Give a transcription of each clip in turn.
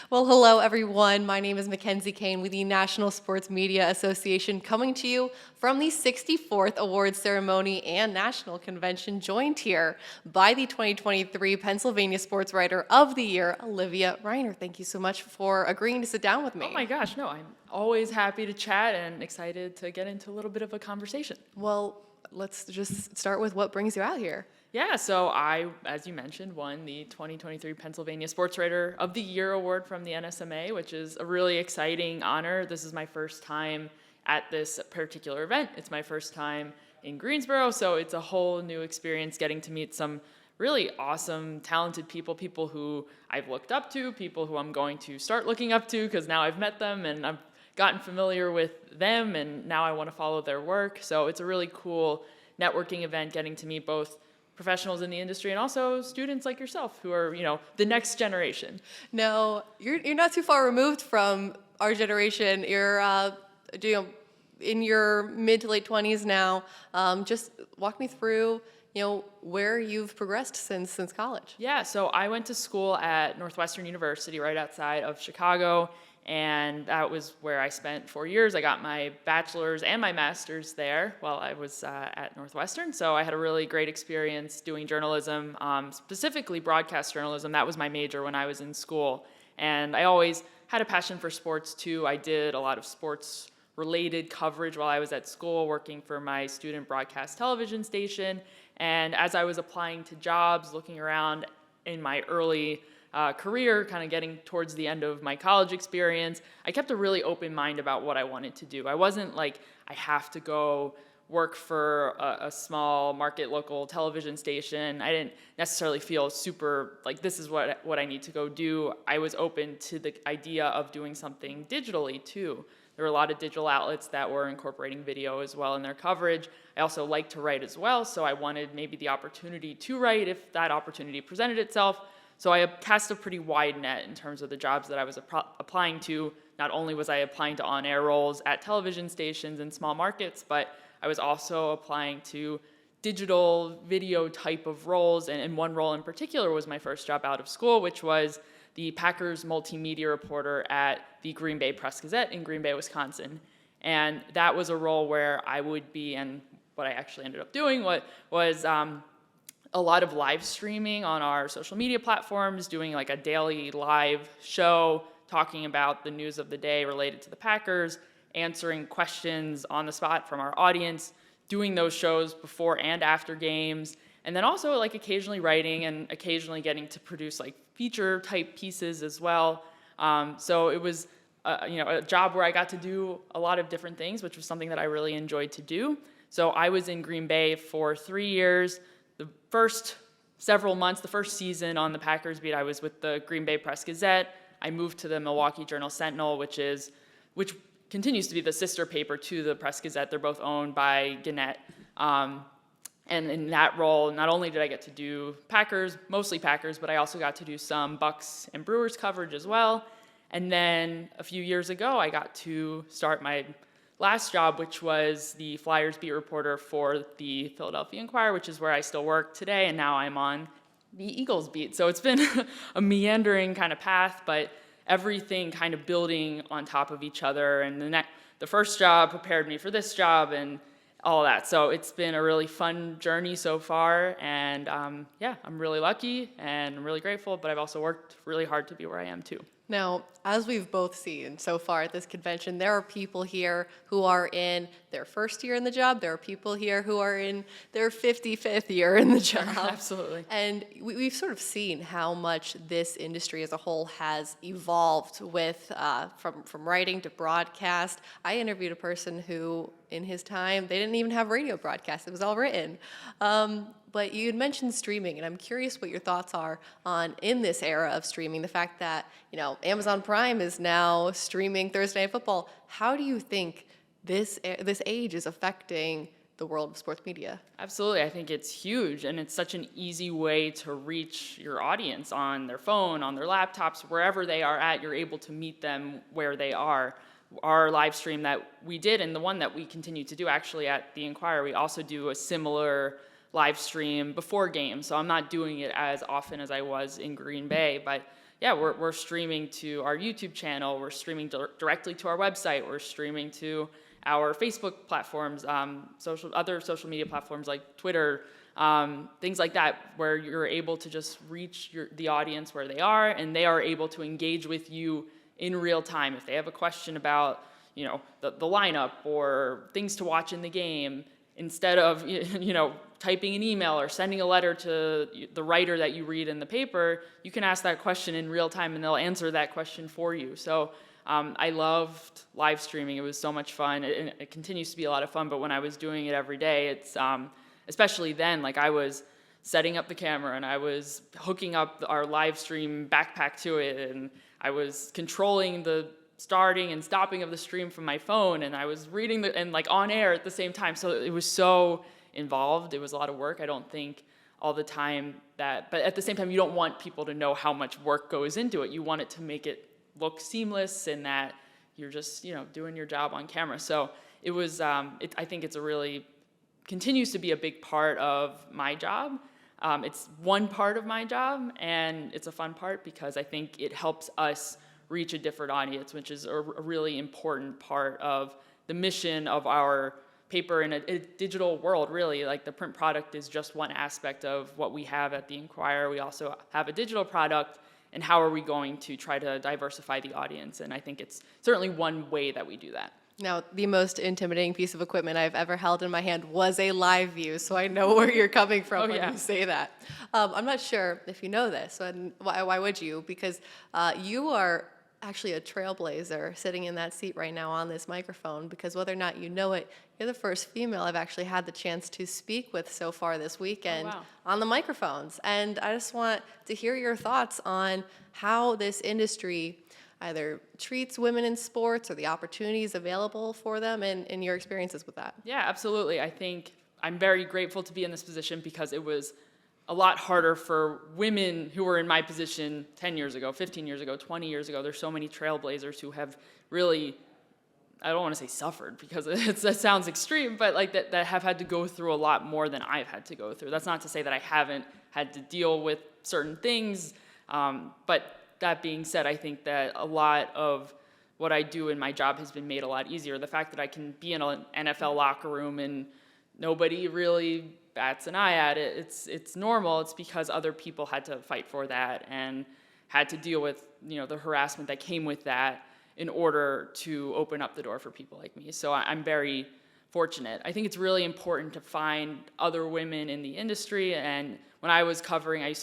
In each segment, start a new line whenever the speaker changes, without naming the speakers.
Well, hello, everyone. My name is Mackenzie Kane with the National Sports Media Association, coming to you from the 64th Awards Ceremony and National Convention, joined here by the 2023 Pennsylvania Sportswriter of the Year, Olivia Reiner. Thank you so much for agreeing to sit down with me.
Oh my gosh, no, I'm always happy to chat and excited to get into a little bit of a conversation.
Well, let's just start with what brings you out here.
Yeah, so I, as you mentioned, won the 2023 Pennsylvania Sportswriter of the Year award from the NSMA, which is a really exciting honor. This is my first time at this particular event. It's my first time in Greensboro, so it's a whole new experience getting to meet some really awesome, talented people who I've looked up to, people who I'm going to start looking up to because now I've met them and I've gotten familiar with them and now I want to follow their work. So it's a really cool networking event, getting to meet both professionals in the industry and also students like yourself who are, the next generation.
No, you're not too far removed from our generation. You're in your mid to late 20s now. Just walk me through, where you've progressed since college.
Yeah, so I went to school at Northwestern University right outside of Chicago, and that was where I spent 4 years. I got my bachelor's and my master's there while I was at Northwestern. So I had a really great experience doing journalism, specifically broadcast journalism. That was my major when I was in school. And I always had a passion for sports too. I did a lot of sports related coverage while I was at school, working for my student broadcast television station. And as I was applying to jobs, looking around in my early career, kind of getting towards the end of my college experience, I kept a really open mind about what I wanted to do. I wasn't like, I have to go work for a small market local television station. I didn't necessarily feel super like this is what I need to go do. I was open to the idea of doing something digitally too. There were a lot of digital outlets that were incorporating video as well in their coverage. I also like to write as well, so I wanted maybe the opportunity to write if that opportunity presented itself. So I cast a pretty wide net in terms of the jobs that I was applying to. Not only was I applying to on-air roles at television stations in small markets, but I was also applying to digital video type of roles. And one role in particular was my first job out of school, which was the Packers multimedia reporter at the Green Bay Press-Gazette in Green Bay, Wisconsin. And that was a role where I would be, and what I actually ended up doing was a lot of live streaming on our social media platforms, doing like a daily live show, talking about the news of the day related to the Packers, answering questions on the spot from our audience, doing those shows before and after games, and then also like occasionally writing and occasionally getting to produce like feature type pieces as well. So it was a job where I got to do a lot of different things, which was something that I really enjoyed to do. So I was in Green Bay for 3 years. The first several months, the first season on the Packers beat, I was with the Green Bay Press-Gazette. I moved to the Milwaukee Journal-Sentinel, which continues to be the sister paper to the Press-Gazette. They're both owned by Gannett. And in that role, not only did I get to do Packers, mostly Packers, but I also got to do some Bucks and Brewers coverage as well. And then a few years ago, I got to start my last job, which was the Flyers beat reporter for the Philadelphia Inquirer, which is where I still work today, and now I'm on the Eagles beat. So it's been a meandering kind of path, but everything kind of building on top of each other. And the first job prepared me for this job and all that. So it's been a really fun journey so far, and I'm really lucky and I'm really grateful, but I've also worked really hard to be where I am too.
Now, as we've both seen so far at this convention, there are people here who are in their first year in the job. There are people here who are in their 55th year in the job.
Absolutely.
And we've sort of seen how much this industry as a whole has evolved with from writing to broadcast. I interviewed a person who, in his time, they didn't even have radio broadcasts. It was all written. But you had mentioned streaming, and I'm curious what your thoughts are on, in this era of streaming, the fact that, Amazon Prime is now streaming Thursday Night Football. How do you think this age is affecting the world of sports media?
Absolutely. I think it's huge, and it's such an easy way to reach your audience on their phone, on their laptops, wherever they are at. You're able to meet them where they are. Our live stream that we did, and the one that we continue to do actually at the Inquirer, we also do a similar live stream before games. So I'm not doing it as often as I was in Green Bay, but yeah, we're streaming to our YouTube channel, we're streaming directly to our website, we're streaming to our Facebook platforms, other social media platforms like Twitter, things like that, where you're able to just reach the audience where they are, and they are able to engage with you in real time. If they have a question about, the lineup or things to watch in the game, instead of, typing an email or sending a letter to the writer that you read in the paper, you can ask that question in real time and they'll answer that question for you. So I loved live streaming. It was so much fun. It continues to be a lot of fun, but when I was doing it every day, it's especially then, like I was setting up the camera and I was hooking up our live stream backpack to it, and I was controlling the starting and stopping of the stream from my phone, and I was reading and like on air at the same time. So it was so involved. It was a lot of work. I don't think all the time but at the same time, you don't want people to know how much work goes into it. You want it to make it look seamless and that you're just, doing your job on camera. So it was, I think it's continues to be a big part of my job. It's one part of my job, and it's a fun part because I think it helps us reach a different audience, which is a really important part of the mission of our paper in a digital world, really. Like the print product is just one aspect of what we have at the Inquirer. We also have a digital product, and how are we going to try to diversify the audience? And I think it's certainly one way that we do that.
Now, the most intimidating piece of equipment I've ever held in my hand was a live view, so I know where you're coming from when you say that. I'm not sure if you know this, and why would you? Because you are actually a trailblazer sitting in that seat right now on this microphone, because whether or not you know it, you're the first female I've actually had the chance to speak with so far this weekend on the microphones. And I just want to hear your thoughts on how this industry either treats women in sports or the opportunities available for them, and your experiences with that.
Yeah, absolutely. I think I'm very grateful to be in this position because it was a lot harder for women who were in my position 10 years ago, 15 years ago, 20 years ago. There's so many trailblazers who have really, I don't want to say suffered because that sounds extreme, but like that have had to go through a lot more than I've had to go through. That's not to say that I haven't had to deal with certain things, but that being said, I think that a lot of what I do in my job has been made a lot easier. The fact that I can be in an NFL locker room and nobody really bats an eye at it, it's normal. It's because other people had to fight for that and had to deal with the harassment that came with that in order to open up the door for people like me. So I'm very fortunate. I think it's really important to find other women in the industry. And when I used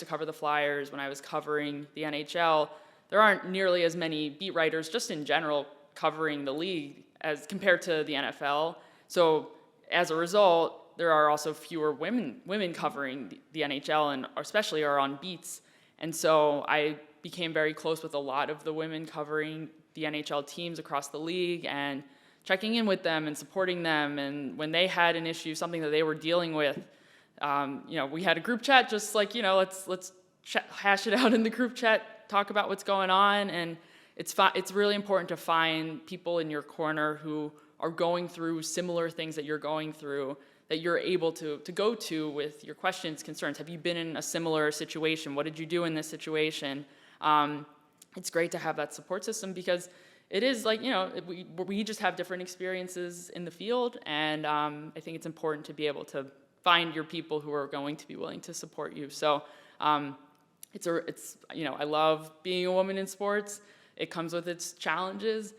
to cover the Flyers, when I was covering the NHL, there aren't nearly as many beat writers just in general covering the league as compared to the NFL. So as a result, there are also fewer women covering the NHL, and especially are on beats. And so I became very close with a lot of the women covering the NHL teams across the league and checking in with them and supporting them. And when they had an issue, something that they were dealing with, we had a group chat, just like, let's hash it out in the group chat, talk about what's going on. And it's really important to find people in your corner who are going through similar things that you're going through, that you're able to go to with your questions, concerns. Have you been in a similar situation? What did you do in this situation? It's great to have that support system because it is like, we just have different experiences in the field, and I think it's important to be able to find your people who are going to be willing to support you. So I love being a woman in sports. It comes with its challenges.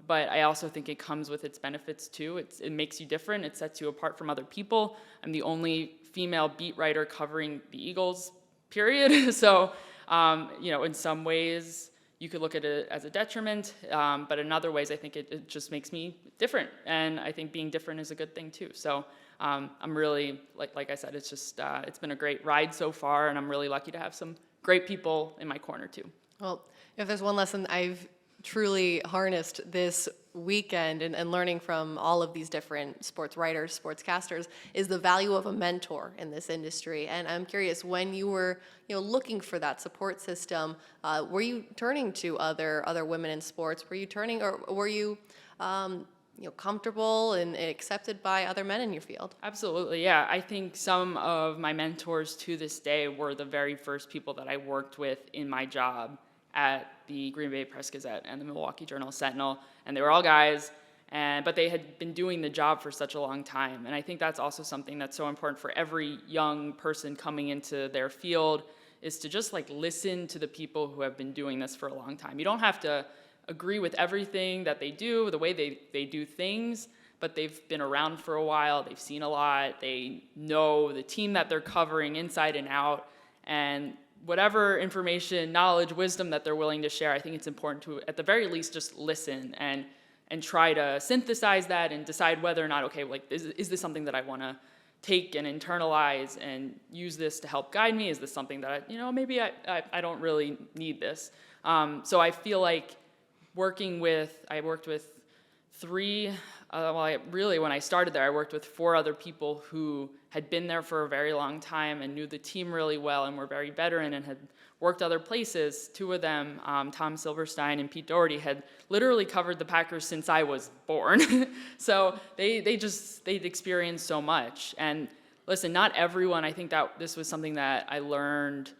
But I also think it comes with its benefits too. It makes you different. It sets you apart from other people. I'm the only female beat writer covering the Eagles, period. So, in some ways you could look at it as a detriment, but in other ways I think it just makes me different. And I think being different is a good thing too. So I'm really, like I said, it's been a great ride so far, and I'm really lucky to have some great people in my corner too.
Well, if there's one lesson I've truly harnessed this weekend and learning from all of these different sports writers, sportscasters, is the value of a mentor in this industry. And I'm curious, when you were looking for that support system, were you turning to other women in sports? Were you turning, or were you comfortable and accepted by other men in your field?
Absolutely, yeah. I think some of my mentors to this day were the very first people that I worked with in my job. at the Green Bay Press-Gazette and the Milwaukee Journal-Sentinel, and they were all guys, but they had been doing the job for such a long time. And I think that's also something that's so important for every young person coming into their field, is to just like listen to the people who have been doing this for a long time. You don't have to agree with everything that they do, the way they do things, but they've been around for a while, they've seen a lot, they know the team that they're covering inside and out, and whatever information, knowledge, wisdom that they're willing to share, I think it's important to, at the very least, just listen and try to synthesize that and decide whether or not, okay, like, is this something that I want to take and internalize and use this to help guide me? Is this something that, maybe I don't really need this? So I feel like I worked with three, when I started there, I worked with 4 other people who had been there for a very long time and knew the team really well and were very veteran and had worked other places. 2 of them, Tom Silverstein and Pete Doherty, had literally covered the Packers since I was born. So they'd experienced so much. And listen, not everyone, I think that this was something that I learned.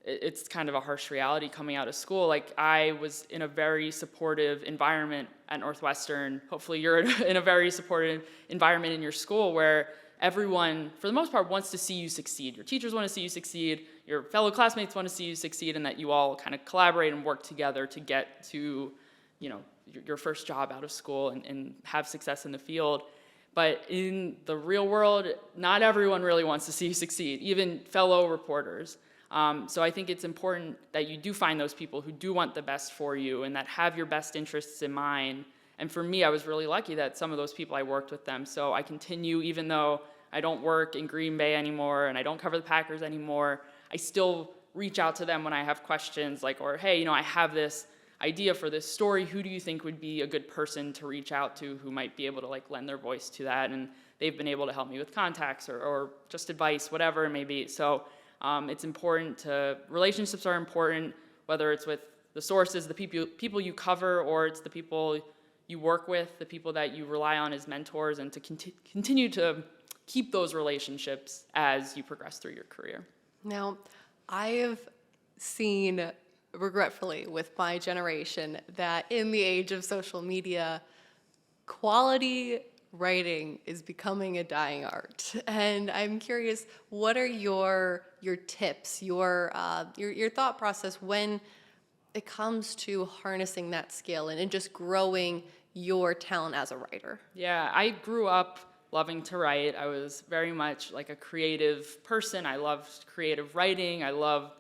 It's kind of a harsh reality coming out of school. Like, I was in a very supportive environment at Northwestern. Hopefully you're in a very supportive environment in your school where everyone, for the most part, wants to see you succeed. Your teachers want to see you succeed, your fellow classmates want to see you succeed, and that you all kind of collaborate and work together to get to, your first job out of school and have success in the field. But in the real world, not everyone really wants to see you succeed, even fellow reporters. So I think it's important that you do find those people who do want the best for you and that have your best interests in mind. And for me, I was really lucky that some of those people, I worked with them. So I continue, even though I don't work in Green Bay anymore and I don't cover the Packers anymore, I still reach out to them when I have questions, or, hey, I have this idea for this story. Who do you think would be a good person to reach out to who might be able to lend their voice to that? And they've been able to help me with contacts or just advice, whatever it may be. So it's important relationships are important, whether it's with the sources, the people you cover, or it's the people you work with, the people that you rely on as mentors, and to continue to keep those relationships as you progress through your career.
Now, I have seen, regretfully, with my generation, that in the age of social media, quality writing is becoming a dying art. And I'm curious, what are your tips, your thought process when it comes to harnessing that skill and just growing your talent as a writer?
Yeah, I grew up loving to write. I was very much like a creative person. I loved creative writing. I loved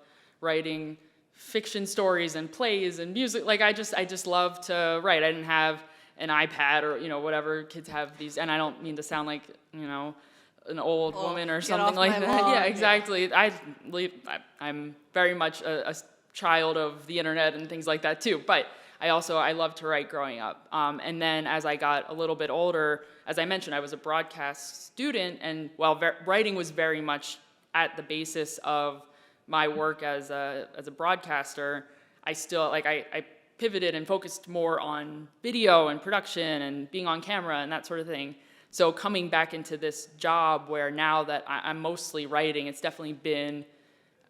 writing fiction stories and plays and music. I just loved to write. I didn't have an iPad or whatever kids have these, and I don't mean to sound like an old woman or something like that.
Lawn.
Yeah, exactly. I'm very much a child of the internet and things like that too. But I loved to write growing up. And then as I got a little bit older, as I mentioned, I was a broadcast student, and while writing was very much at the basis of my work as a broadcaster, I still I pivoted and focused more on video and production and being on camera and that sort of thing. So coming back into this job where now that I'm mostly writing, it's definitely been,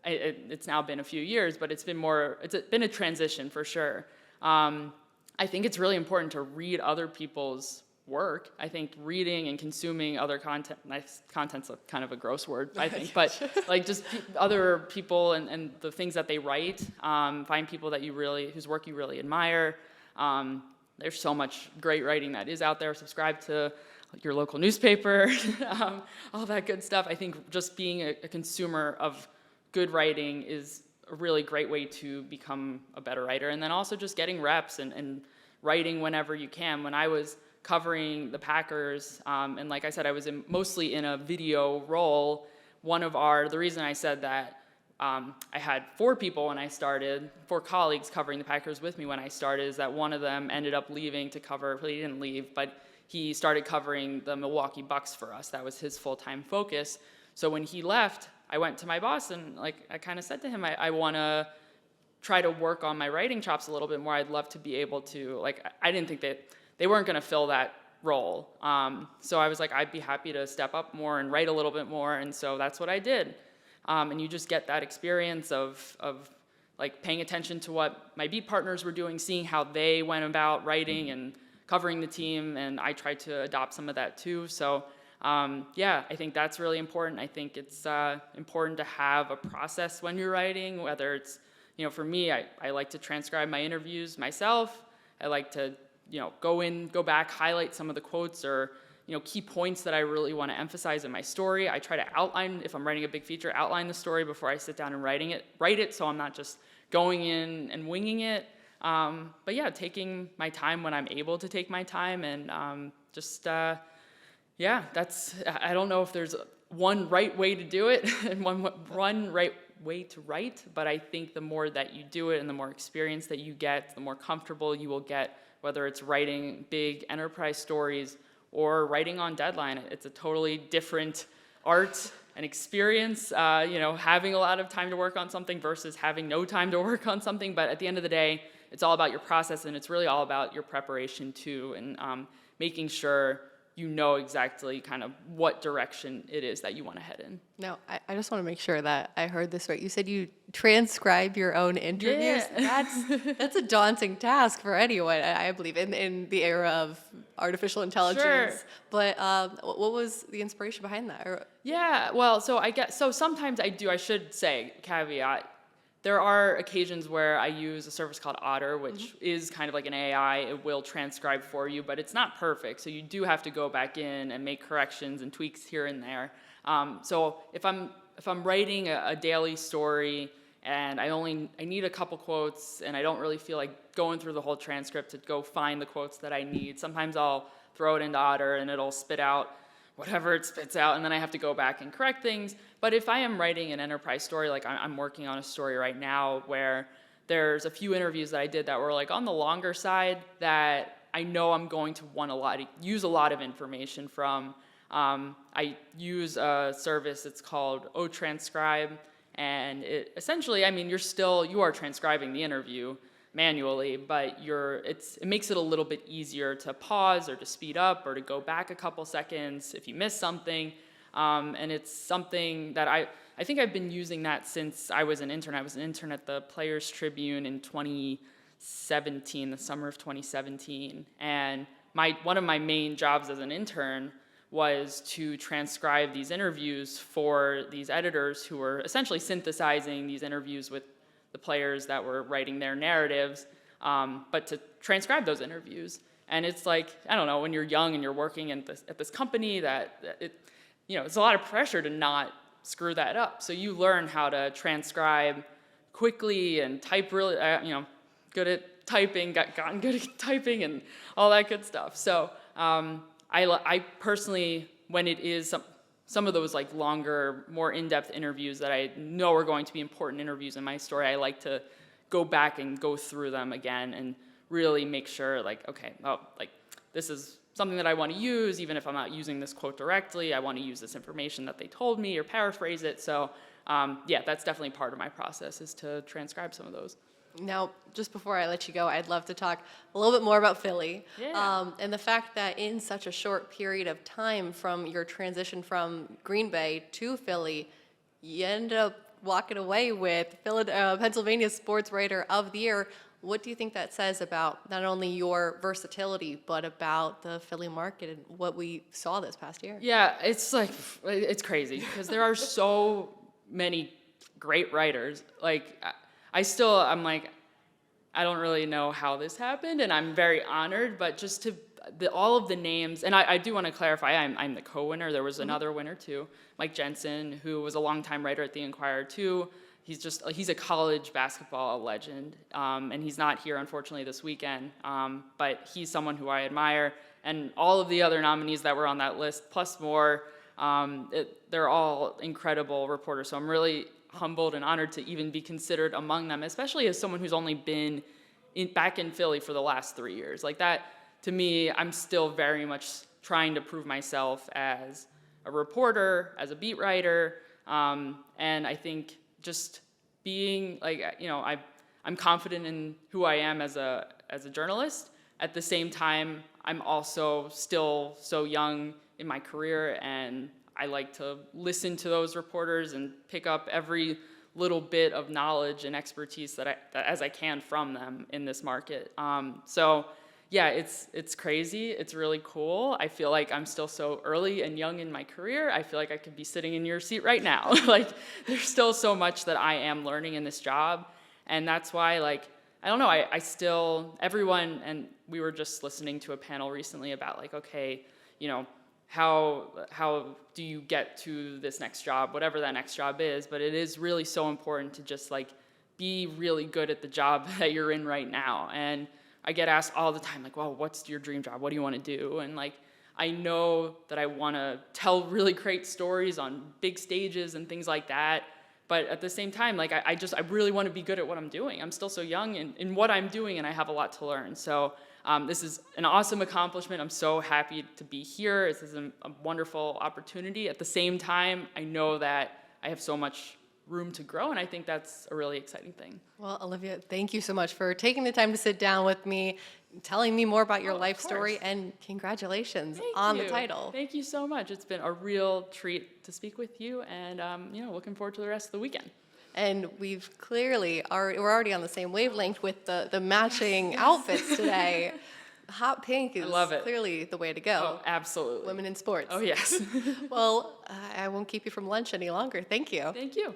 it's now been a few years, but it's been a transition for sure. I think it's really important to read other people's work. I think reading and consuming other content's kind of a gross word, I think, but just other people and the things that they write, find people that whose work you really admire. There's so much great writing that is out there. Subscribe to your local newspaper, all that good stuff. I think just being a consumer of good writing is a really great way to become a better writer. And then also just getting reps and writing whenever you can. When I was covering the Packers, and like I said, I was mostly in a video role. The reason I said that, I had 4 people when I started, 4 colleagues covering the Packers with me when I started, is that one of them ended up leaving to cover, he didn't leave, but he started covering the Milwaukee Bucks for us. That was his full-time focus. So when he left, I went to my boss and I kind of said to him, I want to try to work on my writing chops a little bit more. I'd love to be able to, I didn't think that they weren't going to fill that role. So I was like, I'd be happy to step up more and write a little bit more. And so that's what I did. And you just get that experience of like paying attention to what my beat partners were doing, seeing how they went about writing and covering the team, and I tried to adopt some of that too. So yeah, I think that's really important. I think it's important to have a process when you're writing, whether it's, for me, I like to transcribe my interviews myself. I like to, go back, highlight some of the quotes or, key points that I really want to emphasize in my story. I try to outline, if I'm writing a big feature, outline the story before I sit down and write it so I'm not just going in and winging it. But yeah, taking my time when I'm able to take my time, and yeah, I don't know if there's one right way to do it and one right way to write, but I think the more that you do it and the more experience that you get, the more comfortable you will get, whether it's writing big enterprise stories or writing on deadline. It's a totally different art and experience, having a lot of time to work on something versus having no time to work on something. But at the end of the day, it's all about your process, and it's really all about your preparation too, and making sure you know exactly kind of what direction it is that you want to head in.
Now, I just want to make sure that I heard this right. You said you transcribe your own interviews.
Yeah.
That's a daunting task for anyone, I believe, in the era of artificial intelligence.
Sure.
But what was the inspiration behind that?
Yeah, well, so sometimes I should say, caveat, there are occasions where I use a service called Otter, which is kind of like an AI. It will transcribe for you, but it's not perfect. So you do have to go back in and make corrections and tweaks here and there. So if I'm writing a daily story and I need a couple quotes and I don't really feel like going through the whole transcript to go find the quotes that I need, sometimes I'll throw it into Otter and it'll spit out whatever it spits out, and then I have to go back and correct things. But if I am writing an enterprise story, like I'm working on a story right now where there's a few interviews that I did that were like on the longer side that I know I'm going to want use a lot of information from. I use a service, it's called oTranscribe, and it essentially, you are transcribing the interview manually, but it makes it a little bit easier to pause or to speed up or to go back a couple seconds if you miss something. And it's something that I think I've been using that since I was an intern. I was an intern at the Players Tribune in 2017, the summer of 2017. And one of my main jobs as an intern was to transcribe these interviews for these editors who were essentially synthesizing these interviews with the players that were writing their narratives, but to transcribe those interviews. And it's like, I don't know, when you're young and you're working at this company it's a lot of pressure to not screw that up. So you learn how to transcribe quickly and type really, good at typing, gotten good at typing and all that good stuff. So I personally, when it is some of those like longer, more in-depth interviews that I know are going to be important interviews in my story, I like to go back and go through them again and really make sure this is something that I want to use, even if I'm not using this quote directly. I want to use this information that they told me or paraphrase it. So that's definitely part of my process, is to transcribe some of those.
Now, just before I let you go, I'd love to talk a little bit more about Philly.
Yeah.
And the fact that in such a short period of time from your transition from Green Bay to Philly, you ended up walking away with Pennsylvania Sportswriter of the Year. What do you think that says about not only your versatility, but about the Philly market and what we saw this past year?
Yeah, it's crazy because there are so many great writers. I'm like, I don't really know how this happened, and I'm very honored, but just all of the names, and I do want to clarify, I'm the co-winner. There was another winner too, Mike Jensen, who was a longtime writer at the Inquirer too. He's a college basketball legend, and he's not here, unfortunately, this weekend, but he's someone who I admire, and all of the other nominees that were on that list, plus more, they're all incredible reporters, so I'm really humbled and honored to even be considered among them, especially as someone who's only been back in Philly for the last 3 years. Like that, to me, I'm still very much trying to prove myself as a reporter, as a beat writer, and I think just being I'm confident in who I am as a journalist. At the same time, I'm also still so young in my career, and I like to listen to those reporters and pick up every little bit of knowledge and expertise that as I can from them in this market. So yeah, it's crazy. It's really cool. I feel like I'm still so early and young in my career. I feel like I could be sitting in your seat right now. Like, there's still so much that I am learning in this job. And that's why, like, I don't know, I still, everyone, and we were just listening to a panel recently about, like, okay, you know, how do you get to this next job, whatever that next job is. But it is really so important to just, like, be really good at the job that you're in right now. And I get asked all the time, like, well, what's your dream job? What do you want to do? And, like, I know that I want to tell really great stories on big stages and things like that. But at the same time, like, I really want to be good at what I'm doing. I'm still so young in what I'm doing, and I have a lot to learn. So this is an awesome accomplishment. I'm so happy to be here. This is a wonderful opportunity. At the same time, I know that I have so much room to grow, and I think that's a really exciting thing.
Well, Olivia, thank you so much for taking the time to sit down with me, telling me more about your life story, and congratulations on the title.
Thank you so much. It's been a real treat to speak with you, and looking forward to the rest of the weekend.
And we're already on the same wavelength with the matching outfits today. Hot pink is clearly the way to go.
Oh, absolutely.
Women in sports.
Oh, yes.
Well, I won't keep you from lunch any longer. Thank you.
Thank you.